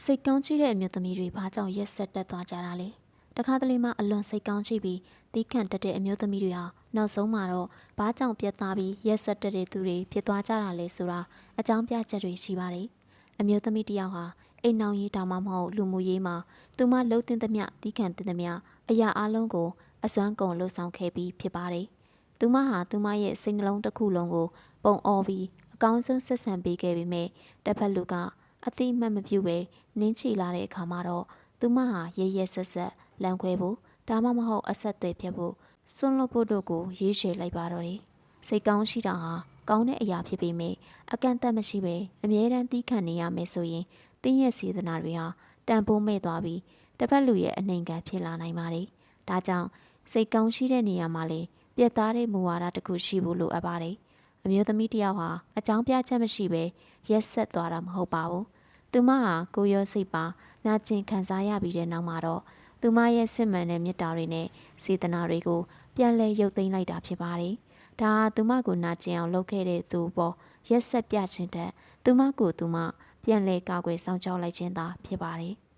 စိတ်ကောင်းကြီးတဲ့အမျိုးသမီးတွေဘာကြောင့်ရက်ဆက်တက်သွားကြတာလဲတခါတလေမှအလွန်စိတ်ကောင်းကြီးပြီးတီးခန့်တက်တဲ့အမျိုးသမီးတွေဟာနောက်ဆုံးမှာတော့ဘာကြောင့်ပြတ်သားပြီးရက်ဆက်တက်တဲ့သူတွေဖြစ်သွားကြတာလဲဆိုတာအကြောင်းပြချက်တွေရှိပါတယ်အမျိုးသမီးတစ်ယောက်ဟာအိမ်နောင်ရေးဒါမှမဟုတ်လူမှုရေးမှာသူမလှုပ်တင်သမျှတီးခန့်တင်သမျှအရာအလုံးကိုအစွမ်းကုန်လှုပ်ဆောင်ခဲ့ပြီးဖြစ်ပါတယ်သူမဟာသူမရဲ့စိတ်နှလုံးတစ်ခုလုံးကိုပုံအော်ပြီးအကောင်းဆုံးဆက်ဆံပေးခဲ့ပေမဲ့တစ်ဖက်လူကအတိမတ်မပြုတ်ပဲနင်းချီလာတဲ့အခါမှာတော့သူမဟာရဲရဲဆက်ဆက်လမ်းခွဲဖို့ဒါမှမဟုတ်အဆက်အသွယ်ဖြတ်ဖို့စွန့်လွတ်ဖို့တို့ကိုရေးရှည်လိုက်ပါတော့တယ်စိတ်ကောင်းရှိတာဟာကောင်းတဲ့အရာဖြစ်ပေမဲ့အကန့်အသတ်မရှိပဲအမြဲတမ်းတီးခန့်နေရမယ်ဆိုရင်တင်းရဲ့စေတနာတွေဟာတန်ဖိုးမဲ့သွားပြီးတစ်ဖက်လူရဲ့အနှိမ်ခံဖြစ်လာနိုင်ပါတယ်ဒါကြောင့်စိတ်ကောင်းရှိတဲ့နေရာမှာလေပြတ်သားတဲ့မူဝါဒတစ်ခုရှိဖို့လိုအပ်ပါတယ်အမျိုးသမီးတစ်ယောက်ဟာအကြောင်းပြချက်မရှိပဲရက်ဆက်သွားတာမဟုတ်ပါဘူးသူမဟာကိုရောစိတ်ပါနာကျင်ခံစားရပြီးတဲ့နောက်မှာတော့သူမရဲ့စစ်မှန်တဲ့မေတ္တာတွေနဲ့စေတနာတွေကိုပြန်လည်ရုပ်သိမ်းလိုက်တာဖြစ်ပါတယ်။ဒါဟာသူမကိုနာကျင်အောင်လုပ်ခဲ့တဲ့သူပေါ်ရက်ဆက်ပြခြင်းတဲ့သူမကိုသူမပြန်လည်ကာကွယ်ဆောင်ကြောက်လိုက်ခြင်းသာဖြစ်ပါတယ်။